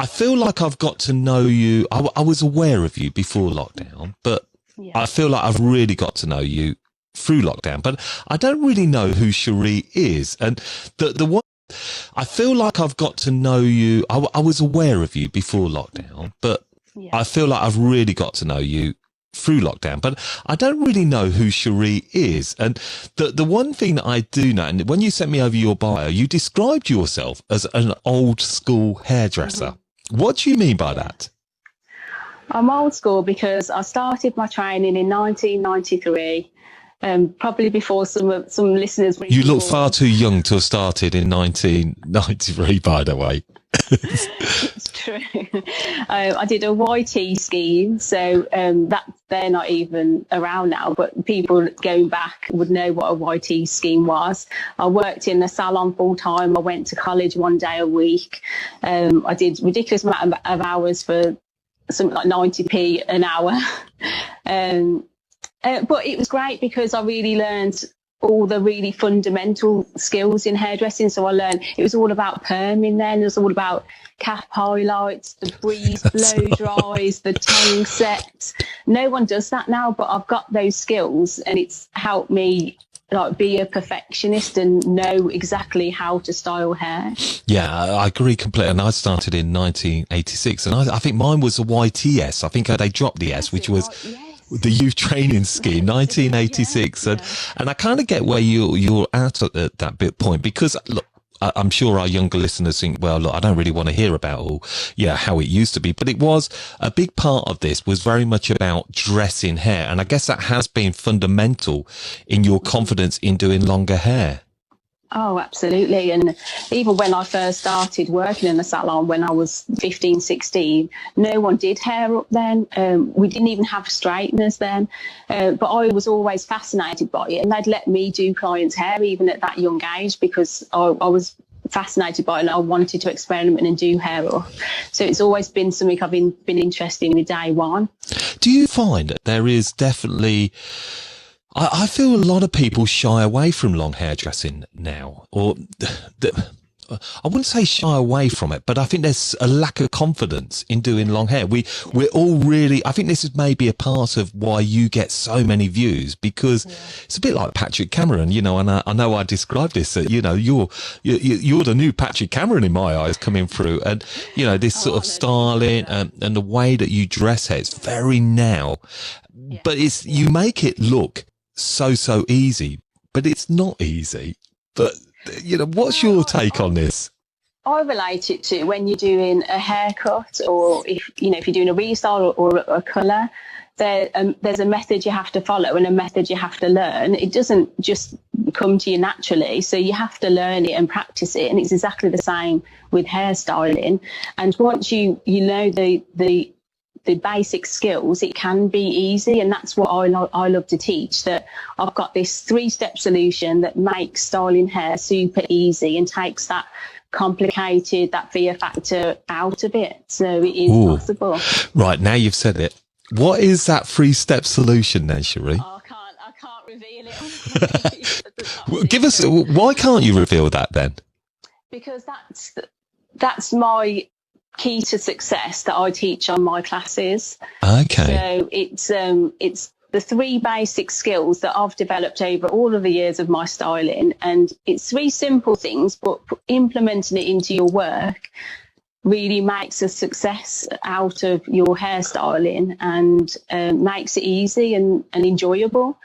I feel like I've got to know you. I was aware of you before lockdown, but I feel like I've really got to know you through lockdown. But I don't really know who Sheree is. And the one, I feel like I've got to know you. I was aware of you before lockdown, but I feel like I've really got to know you through lockdown, but I don't really know who Sheree is. And the one thing that I do know, and when you sent me over your bio, you described yourself as an old school hairdresser. What do you mean by that? I'm old school because I started my training in 1993. Probably before some listeners. You look far too young to have started in 1993, by the way. It's true. I did a YT scheme, so they're not even around now, but people going back would know what a YT scheme was. I worked in the salon full time. I went to college 1 day a week. I did ridiculous amount of hours for something like 90p an hour. But it was great because I really learned all the really fundamental skills in hairdressing. So I learned it was all about perming then. It was all about cap highlights, the breeze blow dries, the tang sets. No one does that now, but I've got those skills and it's helped me like be a perfectionist and know exactly how to style hair. Yeah, I agree completely. And I started in 1986 and I think mine was a YTS. I think they dropped the S, which was the youth training scheme, 1986. And I kind of get where you're at that bit point, because look, I'm sure our younger listeners think, well, look, I don't really want to hear about how it used to be, but it was a big part of this was very much about dressing hair. And I guess that has been fundamental in your confidence in doing longer hair. Oh, absolutely. And even when I first started working in the salon when I was 15, 16, no one did hair up then. We didn't even have straighteners then. But I was always fascinated by it. And they'd let me do clients' hair even at that young age because I was fascinated by it and I wanted to experiment and do hair up. So it's always been something I've been interested in day one. Do you find that there is definitely... I feel a lot of people shy away from long hairdressing now, or I wouldn't say shy away from it, but I think there's a lack of confidence in doing long hair. We're all really, I think this is maybe a part of why you get so many views, because it's a bit like Patrick Cameron, and I know I described this, you're the new Patrick Cameron in my eyes coming through, and, this sort of styling and the way that you dress hair, it's very now, but you make it look so easy, but it's not easy. But what's your take on this? I relate it to when you're doing a haircut, or if you're doing a restyle or a colour, there's a method you have to follow and a method you have to learn. It doesn't just come to you naturally, so you have to learn it and practice it. And it's exactly the same with hairstyling. And once you know the basic skills, it can be easy, and that's what I love to teach, that I've got this 3-step solution that makes styling hair super easy and takes that complicated, that fear factor out of it, so it is possible. Right, now you've said it. What is that 3-step solution then, Sheree? I can't reveal it. Give us, why can't you reveal that then? Because that's my key to success that I teach on my classes. Okay. So it's the 3 basic skills that I've developed over all of the years of my styling, and it's 3 simple things, but implementing it into your work really makes a success out of your hairstyling and makes it easy and enjoyable.